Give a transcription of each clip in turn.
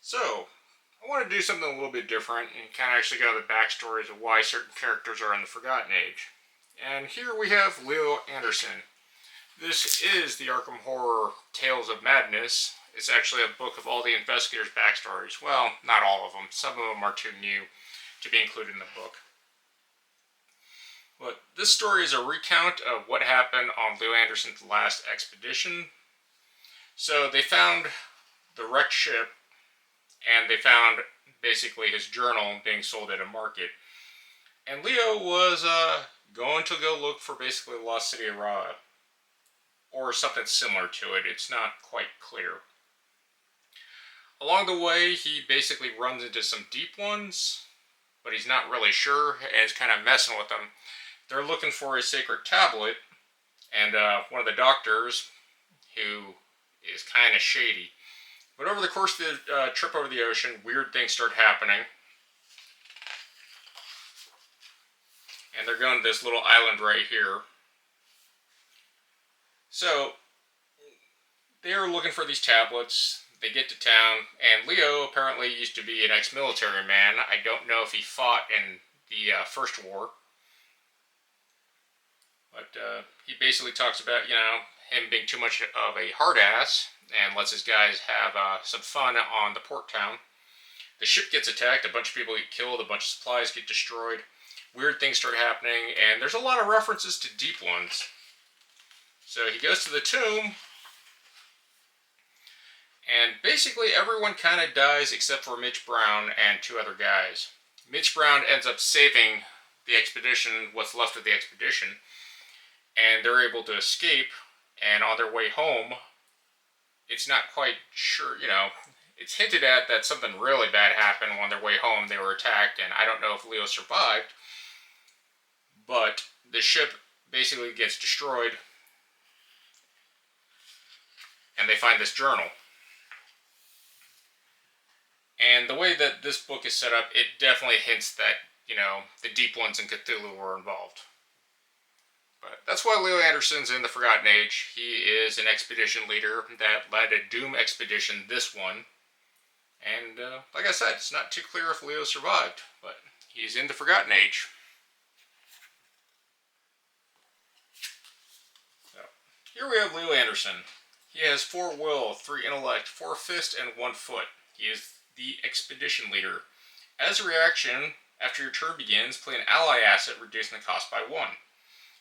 So, I want to do something a little bit different and kind of actually go to the backstories of why certain characters are in the Forgotten Age. And here we have Leo Anderson. This is the Arkham Horror Tales of Madness. It's actually a book of all the investigators' backstories. Well, not all of them. Some of them are too new to be included in the book. But this story is a recount of what happened on Leo Anderson's last expedition. So they found the wrecked ship, and they found basically his journal being sold at a market. And Leo was going to go look for basically the lost city of Ra, or something similar to it. It's not quite clear. Along the way, he basically runs into some deep ones, but he's not really sure, and is kind of messing with them. They're looking for a sacred tablet, and one of the doctors, who is kind of shady. But over the course of the trip over the ocean, weird things start happening. And they're going to this little island right here. So, they're looking for these tablets. They get to town, and Leo apparently used to be an ex-military man. I don't know if he fought in the First War. But he basically talks about, him being too much of a hard ass, and lets his guys have some fun on the port town. The ship gets attacked, a bunch of people get killed, a bunch of supplies get destroyed, weird things start happening, and there's a lot of references to deep ones. So he goes to the tomb, and basically everyone kind of dies except for Mitch Brown and two other guys. Mitch Brown ends up saving the expedition, what's left of the expedition, and they're able to escape, and on their way home, it's not quite sure, it's hinted at that something really bad happened on their way home. They were attacked, and I don't know if Leo survived, but the ship basically gets destroyed, and they find this journal. And the way that this book is set up, it definitely hints that, the deep ones in Cthulhu were involved. But that's why Leo Anderson's in the Forgotten Age. He is an expedition leader that led a Doom expedition, this one. And, like I said, it's not too clear if Leo survived, but he's in the Forgotten Age. So, here we have Leo Anderson. He has 4 will, 3 intellect, 4 fist, and 1 foot. He is the expedition leader. As a reaction, after your turn begins, play an ally asset, reducing the cost by 1.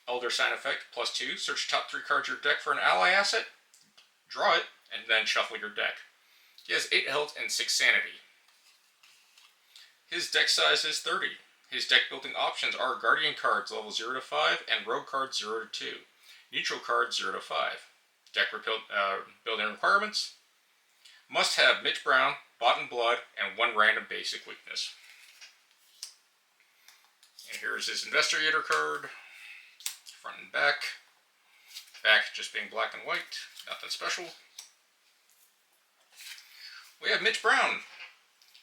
Elder Sign effect, +2. Search top 3 cards of your deck for an ally asset, draw it, and then shuffle your deck. He has 8 health and 6 sanity. His deck size is 30. His deck building options are Guardian cards level 0 to 5 and Rogue cards 0 to 2. Neutral cards 0 to 5. Deck building requirements: must have Mitch Brown, Bought in Blood, and 1 random basic weakness. And here's his Investigator card. Front and back. Back just being black and white. Nothing special. We have Mitch Brown.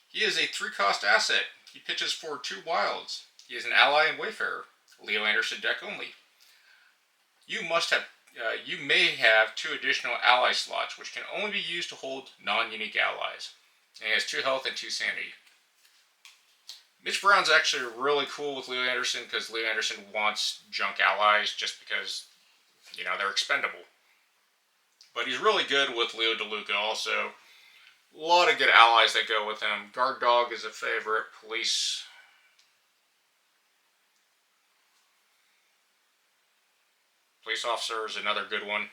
He is a 3-cost asset. He pitches for 2 wilds. He is an ally and Wayfarer. Leo Anderson deck only. You may have 2 additional ally slots, which can only be used to hold non-unique allies. And he has 2 health and 2 sanity. Mitch Brown's actually really cool with Leo Anderson because Leo Anderson wants junk allies just because, they're expendable. But he's really good with Leo DeLuca also. A lot of good allies that go with him. Guard Dog is a favorite. Police Officer is another good one.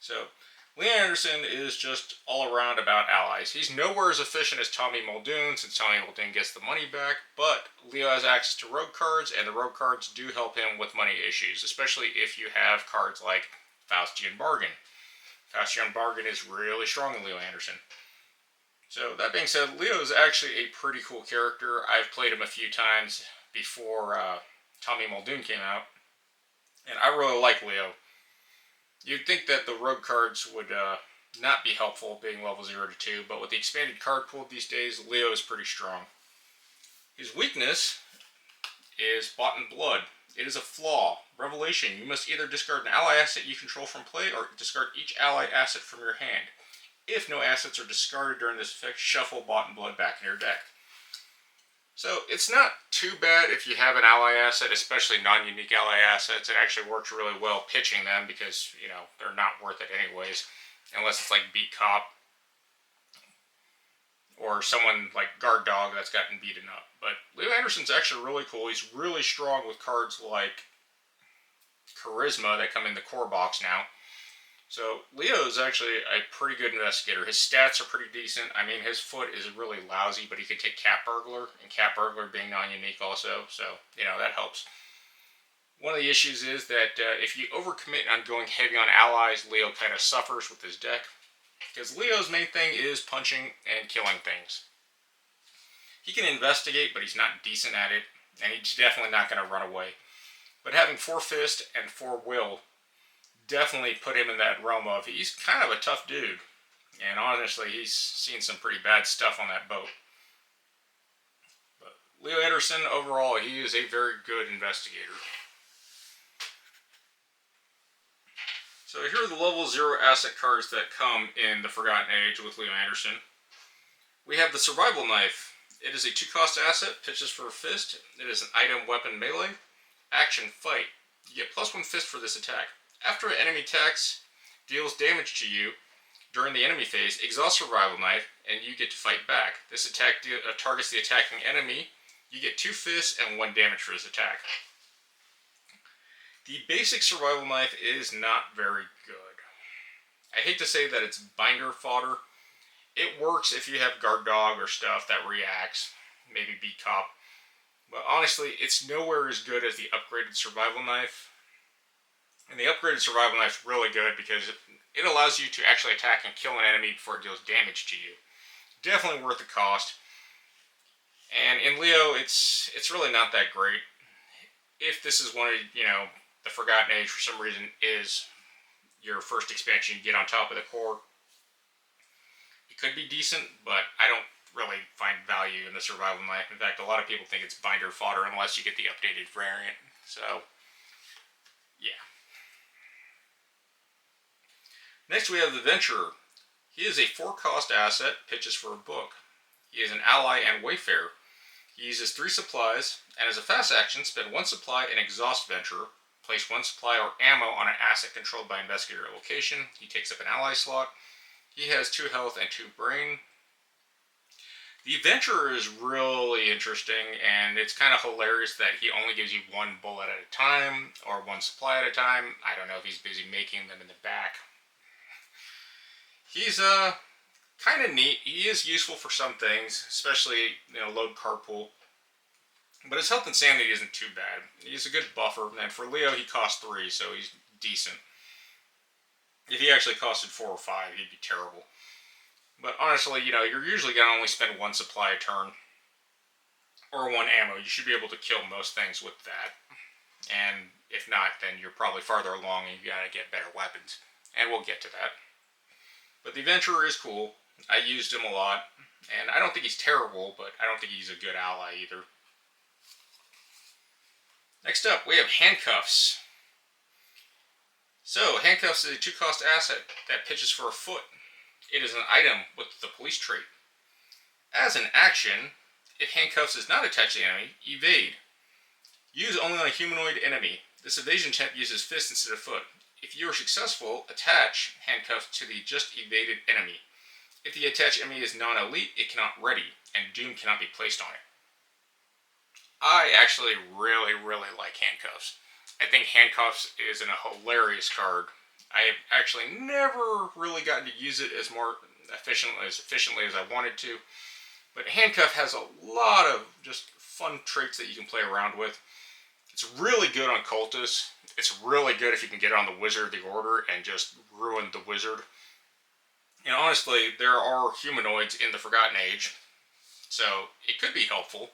So, Leo Anderson is just all around about allies. He's nowhere as efficient as Tommy Muldoon, since Tommy Muldoon gets the money back, but Leo has access to rogue cards, and the rogue cards do help him with money issues, especially if you have cards like Faustian Bargain. Faustian Bargain is really strong in Leo Anderson. So, that being said, Leo is actually a pretty cool character. I've played him a few times before Tommy Muldoon came out, and I really like Leo. You'd think that the rogue cards would not be helpful, being level 0 to 2, but with the expanded card pool these days, Leo is pretty strong. His weakness is Bought in Blood. It is a flaw. Revelation: you must either discard an ally asset you control from play, or discard each ally asset from your hand. If no assets are discarded during this effect, shuffle Bought in Blood back in your deck. So it's not too bad if you have an ally asset, especially non-unique ally assets. It actually works really well pitching them because, you know, they're not worth it anyways. Unless it's like Beat Cop or someone like Guard Dog that's gotten beaten up. But Leo Anderson's actually really cool. He's really strong with cards like Charisma that come in the core box now. So Leo is actually a pretty good investigator. His stats are pretty decent. I mean, his foot is really lousy, but he can take Cat Burglar, and Cat Burglar being non-unique also, so, you know, that helps. One of the issues is that if you overcommit on going heavy on allies, Leo kind of suffers with his deck, because Leo's main thing is punching and killing things. He can investigate, but he's not decent at it, and he's definitely not going to run away. But having 4 Fist and 4 Will definitely put him in that realm of he's kind of a tough dude. And honestly, he's seen some pretty bad stuff on that boat. But Leo Anderson, overall, he is a very good investigator. So here are the level 0 asset cards that come in the Forgotten Age with Leo Anderson. We have the Survival Knife. It is a 2-cost asset, pitches for a fist. It is an item, weapon, melee. Action, fight. You get +1 fist for this attack. After an enemy attacks, deals damage to you during the enemy phase, exhaust Survival Knife, and you get to fight back. This attack targets the attacking enemy. You get 2 fists and 1 damage for this attack. The basic Survival Knife is not very good. I hate to say that it's binder fodder. It works if you have Guard Dog or stuff that reacts, maybe Beat Cop. But honestly, it's nowhere as good as the upgraded Survival Knife. And the upgraded Survival Knife is really good because it allows you to actually attack and kill an enemy before it deals damage to you. Definitely worth the cost. And in Leo, it's really not that great. If this is one of, you know, the Forgotten Age for some reason is your first expansion you get on top of the core, it could be decent, but I don't really find value in the Survival Knife. In fact, a lot of people think it's binder fodder unless you get the updated variant. So, yeah. Next we have the Venturer. He is a 4-cost asset, pitches for a book. He is an ally and wayfarer. He uses 3 supplies, and as a fast action, spend 1 supply and exhaust Venturer. Place 1 supply or ammo on an asset controlled by investigator at location. He takes up an ally slot. He has 2 health and 2 brain. The Venturer is really interesting, and it's kind of hilarious that he only gives you 1 bullet at a time, or 1 supply at a time. I don't know if he's busy making them in the back. He's kind of neat. He is useful for some things, especially, you know, load carpool. But his health and sanity isn't too bad. He's a good buffer, and for Leo he costs 3, so he's decent. If he actually costed 4 or 5, he'd be terrible. But honestly, you know, you're usually going to only spend 1 supply a turn, or 1 ammo. You should be able to kill most things with that. And if not, then you're probably farther along and you got to get better weapons. And we'll get to that. But the Venturer is cool. I used him a lot. And I don't think he's terrible, but I don't think he's a good ally either. Next up, we have Handcuffs. So, Handcuffs is a 2-cost asset that pitches for a foot. It is an item with the police trait. As an action, if Handcuffs is not attached to the enemy, evade. Use only on a humanoid enemy. This evasion attempt uses fist instead of foot. If you are successful, attach Handcuffs to the just evaded enemy. If the attached enemy is non-elite, it cannot ready, and Doom cannot be placed on it. I actually really like Handcuffs. I think Handcuffs is a hilarious card. I have actually never really gotten to use it as efficiently as I wanted to. But Handcuff has a lot of just fun traits that you can play around with. It's really good on Cultists. It's really good if you can get it on the Wizard of the Order and just ruin the Wizard. And honestly, there are humanoids in the Forgotten Age, so it could be helpful.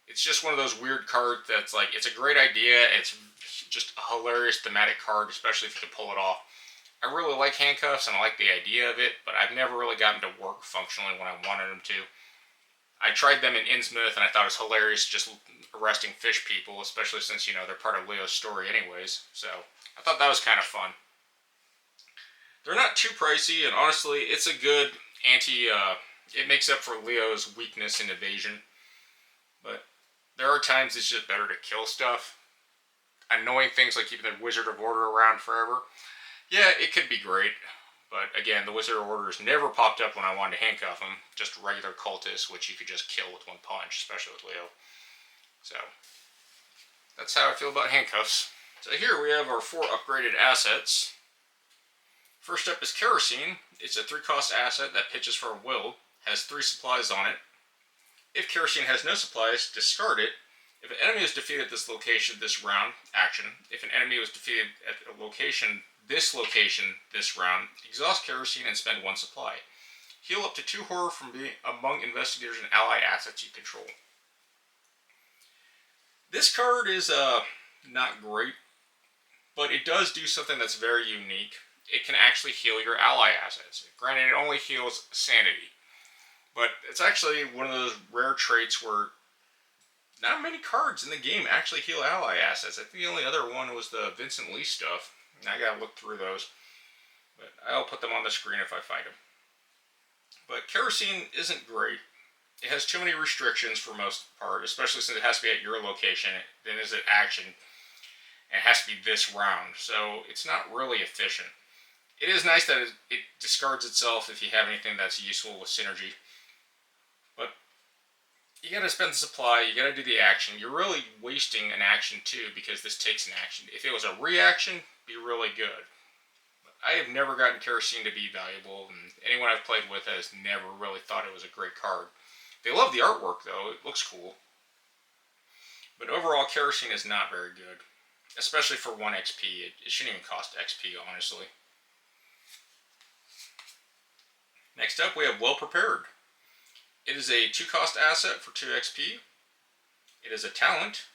It's just one of those weird cards that's like, it's a great idea, it's just a hilarious thematic card, especially if you can pull it off. I really like Handcuffs and I like the idea of it, but I've never really gotten to work functionally when I wanted them to. I tried them in Innsmouth and I thought it was hilarious just arresting fish people, especially since, you know, they're part of Leo's story anyways, so I thought that was kind of fun. They're not too pricey, and honestly, it's a good anti. It makes up for Leo's weakness in evasion. But there are times it's just better to kill stuff. Annoying things like keeping the Wizard of Order around forever. Yeah, it could be great. But again, the Wizard of Orders never popped up when I wanted to handcuff them. Just regular cultists, which you could just kill with one punch, especially with Leo. So, that's how I feel about handcuffs. So here we have our 4 upgraded assets. First up is Kerosene. It's a 3-cost asset that pitches for a will, has 3 supplies on it. If Kerosene has no supplies, discard it. If an enemy is defeated at this location this round, action. If an enemy was defeated at a location this round, exhaust Kerosene and spend 1 supply. Heal up to 2 horror from being among investigators and ally assets you control. This card is not great, but it does do something that's very unique. It can actually heal your ally assets. Granted, it only heals sanity, but it's actually one of those rare traits where not many cards in the game actually heal ally assets. I think the only other one was the Vincent Lee stuff. I gotta look through those, but I'll put them on the screen if I find them. But Kerosene isn't great. It has too many restrictions for most part, especially since it has to be at your location. Then is it action, and it has to be this round, so it's not really efficient. It is nice that it discards itself if you have anything that's useful with synergy. But you gotta spend the supply, you gotta do the action. You're really wasting an action too, because this takes an action. If it was a reaction, it'd be really good. But I have never gotten Kerosene to be valuable, and anyone I've played with has never really thought it was a great card. They love the artwork though, it looks cool. But overall, Kerosene is not very good. Especially for 1 XP. It shouldn't even cost XP, honestly. Next up, we have Well Prepared. It is a 2-cost asset for 2 XP. It is a talent.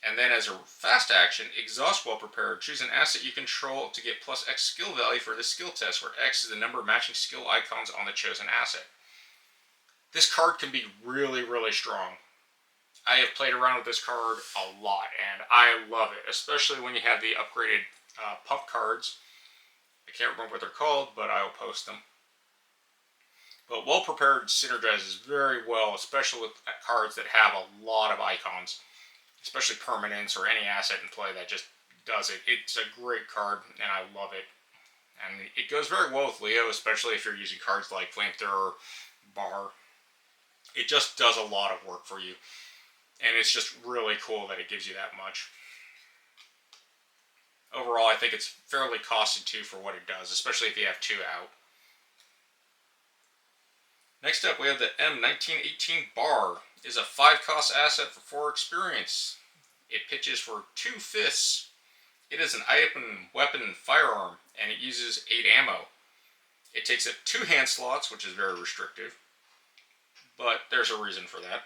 And then as a fast action, exhaust Well Prepared. Choose an asset you control to get plus X skill value for this skill test, where X is the number of matching skill icons on the chosen asset. This card can be really, really strong. I have played around with this card a lot, and I love it, especially when you have the upgraded pump cards. I can't remember what they're called, but I'll post them. But Well Prepared synergizes very well, especially with cards that have a lot of icons, especially permanents or any asset in play that just does it. It's a great card, and I love it. And it goes very well with Leo, especially if you're using cards like Flamethrower, Bar. It just does a lot of work for you. And it's just really cool that it gives you that much. Overall, I think it's fairly costed too for what it does, especially if you have 2 out. Next up, we have the M1918 Bar. It is a 5-cost asset for 4 experience. It pitches for 2 fists. It is an item, weapon, and firearm, and it uses 8 ammo. It takes up 2 hand slots, which is very restrictive, but there's a reason for that.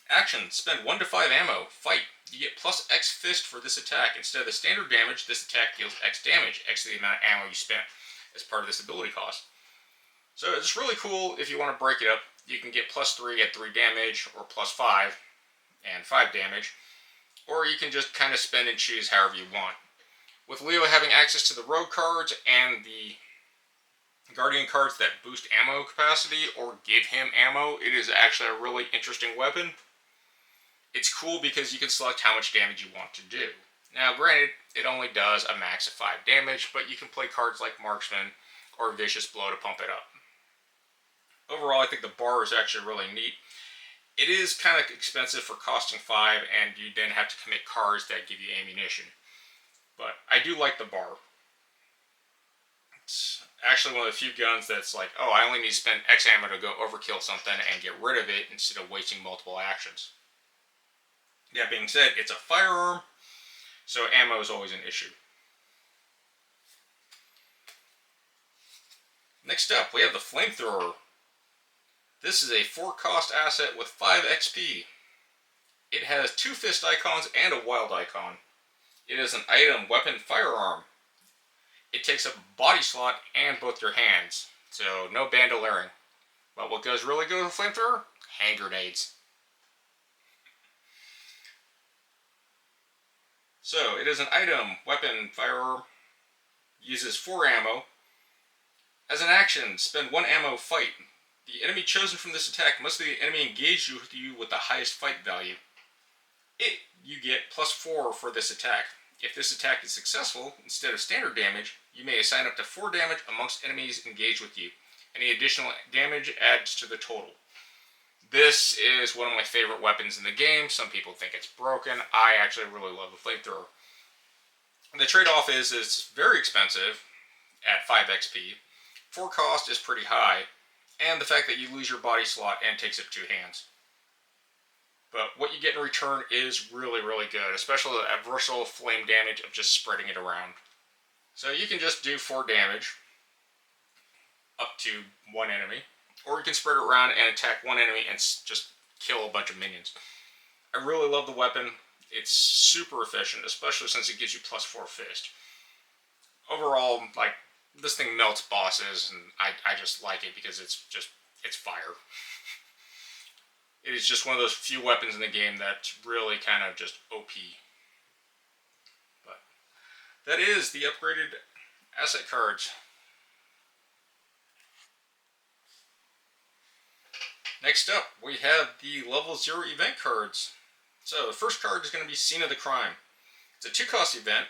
Action, spend 1 to 5 ammo, fight. You get plus X fist for this attack. Instead of the standard damage, this attack deals X damage, X the amount of ammo you spent as part of this ability cost. So it's really cool if you want to break it up. You can get plus 3 at 3 damage, or plus 5 and 5 damage, or you can just kind of spend and choose however you want. With Leo having access to the rogue cards and the guardian cards that boost ammo capacity or give him ammo, it is actually a really interesting weapon. It's cool because you can select how much damage you want to do. Now granted, it only does a max of 5 damage, but you can play cards like Marksman or Vicious Blow to pump it up. Overall, I think the Bar is actually really neat. It is kind of expensive for costing 5, and you then have to commit cards that give you ammunition. But I do like the Bar. It's actually one of the few guns that's like, oh, I only need to spend X ammo to go overkill something and get rid of it instead of wasting multiple actions. That being said, it's a firearm, so ammo is always an issue. Next up, we have the Flamethrower. This is a 4-cost asset with 5 XP. It has 2 fist icons and a wild icon. It is an item, weapon, firearm. It takes up a body slot and both your hands, so no bandoliering. But what goes really good with a Flamethrower? Hand grenades. So, it is an item, weapon, firearm. Uses 4 ammo. As an action, spend 1 ammo fight. The enemy chosen from this attack must be the enemy engaged with you with the highest fight value. You get +4 for this attack. If this attack is successful, instead of standard damage, you may assign up to 4 damage amongst enemies engaged with you. Any additional damage adds to the total. This is one of my favorite weapons in the game. Some people think it's broken. I actually really love the flamethrower. The trade-off is it's very expensive at 5 XP. 4 cost is pretty high. And the fact that you lose your body slot and takes up 2 hands. But what you get in return is really, really good, especially the versatile flame damage of just spreading it around. So you can just do 4 damage up to 1 enemy, or you can spread it around and attack 1 enemy and just kill a bunch of minions. I really love the weapon. It's super efficient, especially since it gives you +4 fist. Overall, like, this thing melts bosses, and I just like it because it's fire. It is just one of those few weapons in the game that's really kind of just OP. But that is the upgraded asset cards. Next up, we have the level 0 event cards. So the first card is going to be Scene of the Crime. It's a 2-cost event.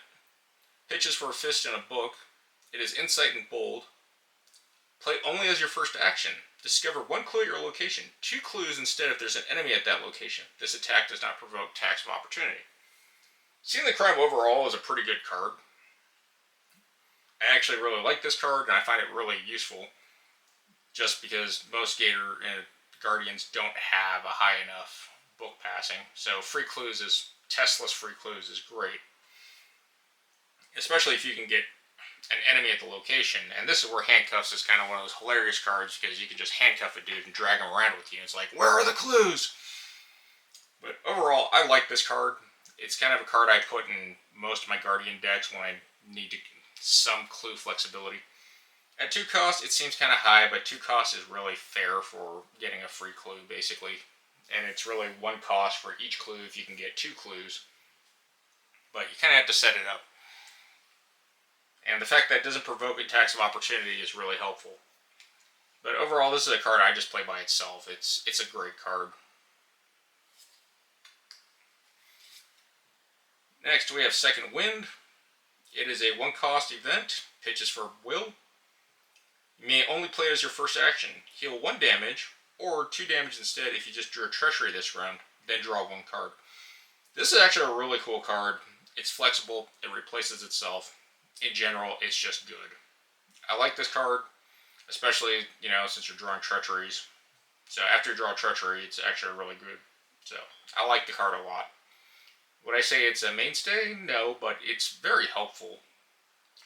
Pitches for a fist and a book. It is insight and bold. Play only as your first action. Discover 1 clue at your location. 2 clues instead if there's an enemy at that location. This attack does not provoke attacks of opportunity. Scene of the Crime overall is a pretty good card. I actually really like this card, and I find it really useful. Just because most Gator and Guardians don't have a high enough book passing. So testless free clues is great. Especially if you can get an enemy at the location, and this is where Handcuffs is kind of one of those hilarious cards because you can just handcuff a dude and drag him around with you. It's like, where are the clues? But overall, I like this card. It's kind of a card I put in most of my Guardian decks when I need some clue flexibility. At 2 cost, it seems kind of high, but 2 cost is really fair for getting a free clue, basically. And it's really 1 cost for each clue if you can get 2 clues. But you kind of have to set it up. And the fact that it doesn't provoke attacks of opportunity is really helpful. But overall, this is a card I just play by itself. It's a great card. Next, we have Second Wind. It is a 1-cost event. Pitches for will. You may only play as your first action. Heal 1 damage, or 2 damage instead if you just drew a Treachery this round, then draw 1 card. This is actually a really cool card. It's flexible. It replaces itself. In general, it's just good. I like this card, especially, since you're drawing Treacheries. So after you draw a Treachery, it's actually really good. So I like the card a lot. Would I say it's a mainstay? No, but it's very helpful.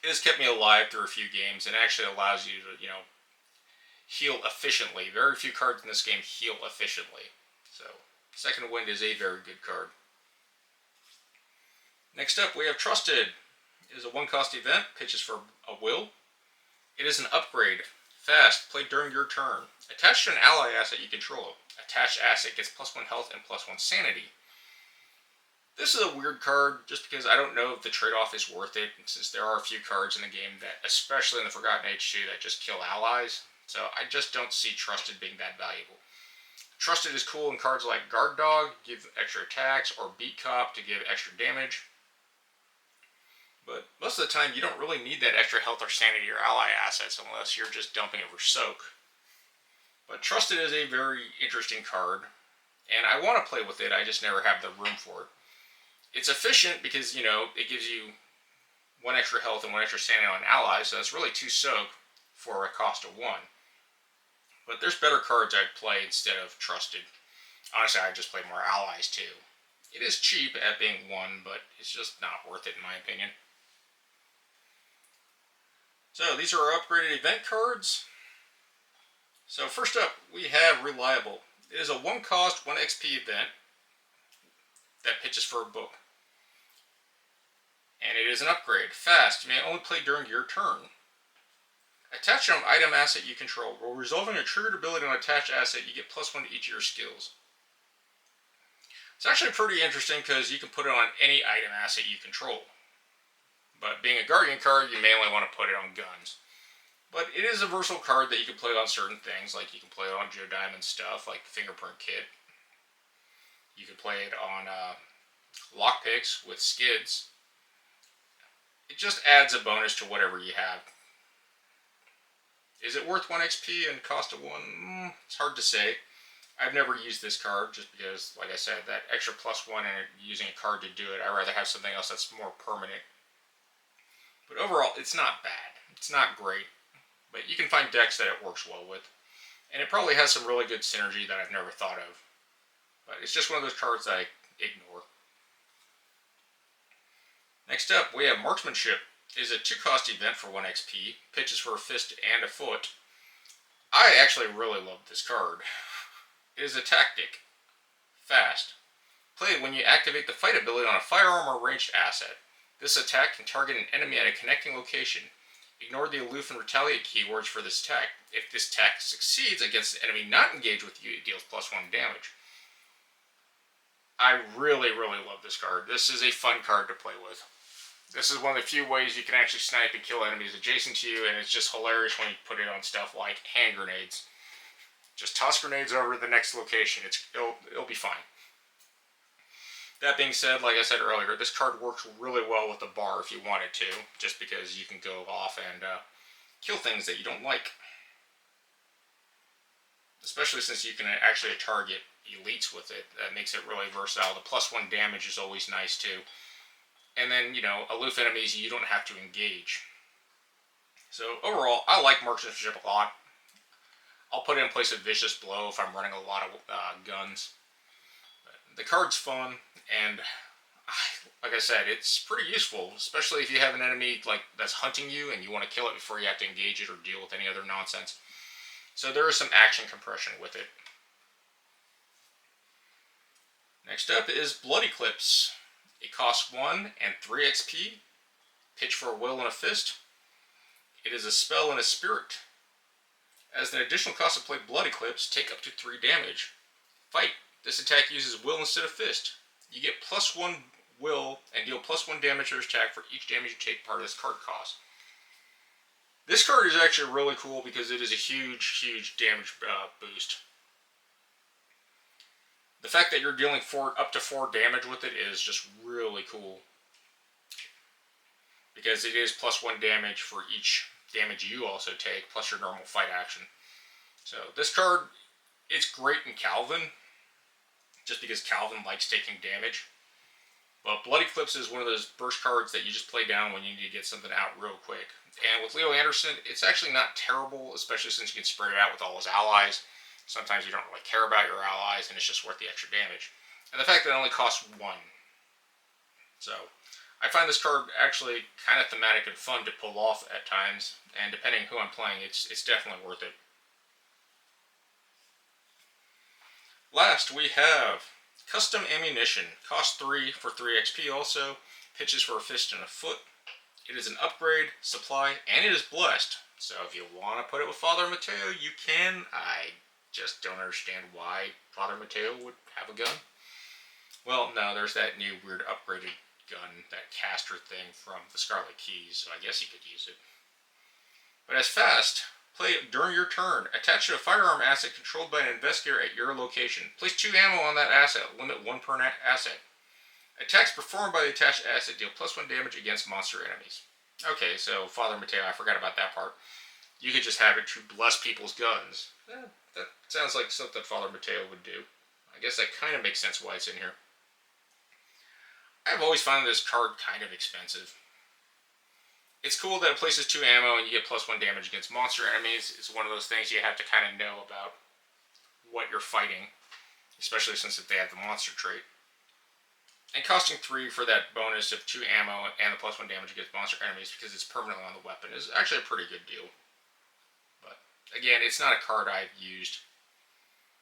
It has kept me alive through a few games and actually allows you to, heal efficiently. Very few cards in this game heal efficiently. So Second Wind is a very good card. Next up, we have Trusted. It is a 1-cost event. Pitches for a will. It is an upgrade. Fast. Play during your turn. Attached to an ally asset you control. Attached asset gets +1 health and +1 sanity. This is a weird card just because I don't know if the trade-off is worth it, since there are a few cards in the game that, especially in the Forgotten Age 2, that just kill allies. So I just don't see Trusted being that valuable. Trusted is cool in cards like Guard Dog, give extra attacks, or Beat Cop to give extra damage. But most of the time, you don't really need that extra health or sanity or ally assets unless you're just dumping over Soak. But Trusted is a very interesting card, and I want to play with it, I just never have the room for it. It's efficient because, it gives you 1 extra health and 1 extra sanity on allies, so that's really 2 Soak for a cost of 1. But there's better cards I'd play instead of Trusted. Honestly, I'd just play more allies too. It is cheap at being 1, but it's just not worth it in my opinion. So these are our upgraded event cards. So first up, we have Reliable. It is a 1-cost, 1 XP event that pitches for a book. And it is an upgrade. Fast. You may only play during your turn. Attach an item asset you control. While resolving a triggered ability on an attached asset, you get +1 to each of your skills. It's actually pretty interesting because you can put it on any item asset you control. But being a Guardian card, you mainly want to put it on guns. But it is a versatile card that you can play on certain things, like you can play it on Joe Diamond stuff, like Fingerprint Kit. You can play it on lockpicks with skids. It just adds a bonus to whatever you have. Is it worth 1 XP and cost of 1? It's hard to say. I've never used this card just because, like I said, that extra +1 and using a card to do it, I'd rather have something else that's more permanent. But overall, it's not bad. It's not great. But you can find decks that it works well with. And it probably has some really good synergy that I've never thought of. But it's just one of those cards that I ignore. Next up, we have Marksmanship. It is a 2-cost event for 1 XP. Pitches for a fist and a foot. I actually really love this card. It is a tactic. Fast. Play it when you activate the fight ability on a firearm or ranged asset. This attack can target an enemy at a connecting location. Ignore the aloof and retaliate keywords for this attack. If this attack succeeds against an enemy not engaged with you, it deals +1 damage. I really, really love this card. This is a fun card to play with. This is one of the few ways you can actually snipe and kill enemies adjacent to you, and it's just hilarious when you put it on stuff like hand grenades. Just toss grenades over to the next location. It'll be fine. That being said, like I said earlier, this card works really well with the bar if you want it to, just because you can go off and kill things that you don't like. Especially since you can actually target elites with it. That makes it really versatile. The +1 damage is always nice too. And then, aloof enemies you don't have to engage. So overall, I like Marksmanship a lot. I'll put it in place of Vicious Blow if I'm running a lot of guns. The card's fun, and like I said, it's pretty useful, especially if you have an enemy that's hunting you and you want to kill it before you have to engage it or deal with any other nonsense. So there is some action compression with it. Next up is Blood Eclipse. It costs 1 and 3 XP. Pitch for a will and a fist. It is a spell and a spirit. As an additional cost to play Blood Eclipse, take up to 3 damage. Fight. This attack uses will instead of fist. You get +1 will and deal +1 damage to this attack for each damage you take part of this card cost. This card is actually really cool because it is a huge, huge damage boost. The fact that you're dealing up to 4 damage with it is just really cool. Because it is +1 damage for each damage you also take, plus your normal fight action. So this card, it's great in Calvin, just because Calvin likes taking damage. But Blood Eclipse is one of those burst cards that you just play down when you need to get something out real quick. And with Leo Anderson, it's actually not terrible, especially since you can spread it out with all his allies. Sometimes you don't really care about your allies, and it's just worth the extra damage. And the fact that it only costs 1. So, I find this card actually kind of thematic and fun to pull off at times, and depending who I'm playing, it's definitely worth it. Last, we have Custom Ammunition. Costs 3 for 3 XP also. Pitches for a fist and a foot. It is an upgrade, supply, and it is blessed. So if you want to put it with Father Mateo, you can. I just don't understand why Father Mateo would have a gun. Well, no, there's that new weird upgraded gun, that caster thing from the Scarlet Keys, so I guess you could use it. But as fast, play it during your turn. Attach to a firearm asset controlled by an investigator at your location. Place 2 ammo on that asset. Limit 1 per asset. Attacks performed by the attached asset deal +1 damage against monster enemies. Okay, so Father Mateo, I forgot about that part. You could just have it to bless people's guns. That sounds like something Father Mateo would do. I guess that kind of makes sense why it's in here. I've always found this card kind of expensive. It's cool that it places 2 ammo and you get +1 damage against monster enemies. It's one of those things you have to kind of know about what you're fighting, especially since they have the monster trait. And costing 3 for that bonus of 2 ammo and the +1 damage against monster enemies because it's permanently on the weapon is actually a pretty good deal. But again, it's not a card I've used,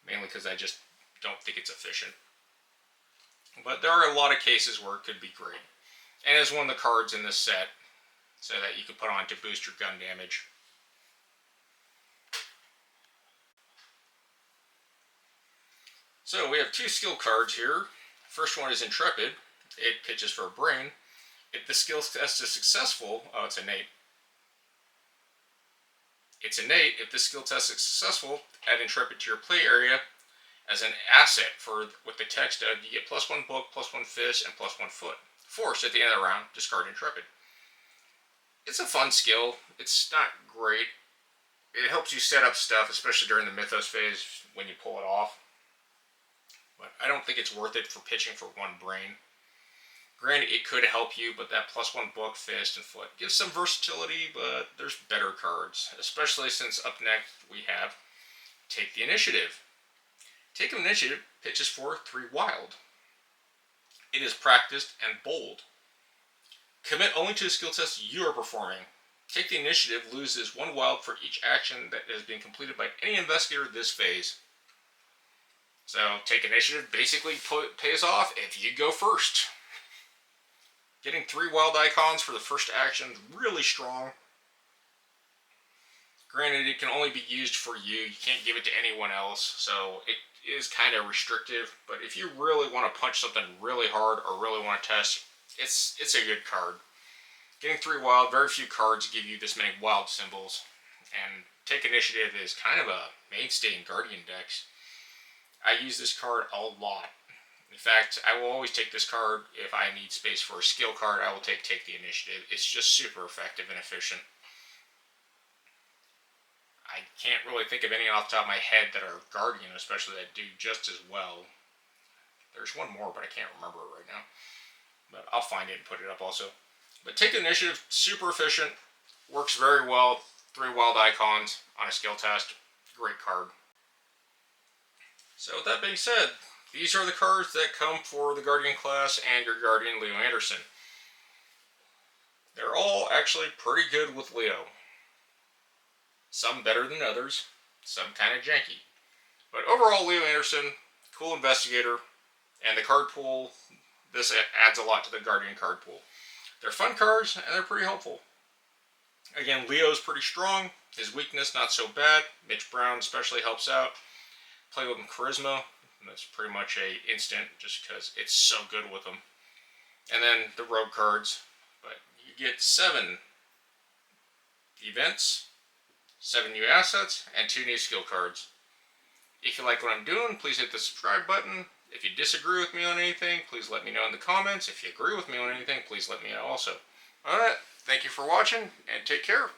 mainly because I just don't think it's efficient. But there are a lot of cases where it could be great. And it's one of the cards in this set, so that you can put on to boost your gun damage. So we have 2 skill cards here. First one is Intrepid. It pitches for a brain. If the skill test is successful, oh, it's innate. It's innate. If the skill test is successful, add Intrepid to your play area as an asset for with the text of you get +1 book, +1 fish, and +1 foot. Force at the end of the round, discard Intrepid. It's a fun skill. It's not great. It helps you set up stuff, especially during the Mythos phase when you pull it off. But I don't think it's worth it for pitching for 1 brain. Granted, it could help you, but that +1 book, fist, and foot gives some versatility, but there's better cards. Especially since up next we have Take the Initiative. Take an Initiative pitches for 3 wild. It is practiced and bold. Commit only to the skill test you are performing. Take the Initiative loses 1 wild for each action that has been completed by any investigator this phase. So, Take Initiative basically pays off if you go first. Getting 3 wild icons for the first action is really strong. Granted, it can only be used for you. You can't give it to anyone else, so it is kind of restrictive. But if you really want to punch something really hard or really want to test, it's a good card. Getting 3 wild, very few cards give you this many wild symbols. And Take Initiative is kind of a mainstay in Guardian decks. I use this card a lot. In fact, I will always take this card if I need space for a skill card. I will take the Initiative. It's just super effective and efficient. I can't really think of any off the top of my head that are Guardian, especially that do just as well. There's one more, but I can't remember it right now. But I'll find it and put it up also. But Take the Initiative, super efficient, works very well. 3 wild icons on a skill test. Great card. So with that being said, these are the cards that come for the Guardian class and your Guardian Leo Anderson. They're all actually pretty good with Leo. Some better than others, some kind of janky. But overall, Leo Anderson, cool investigator, and the card pool, this adds a lot to the Guardian card pool. They're fun cards, and they're pretty helpful. Again, Leo's pretty strong. His weakness, not so bad. Mitch Brown especially helps out. Play with him Charisma. That's pretty much a instant just because it's so good with them. And then the rogue cards. But you get 7 events, 7 new assets, and 2 new skill cards. If you like what I'm doing, please hit the subscribe button. If you disagree with me on anything, please let me know in the comments. If you agree with me on anything, please let me know also. Alright, thank you for watching, and take care.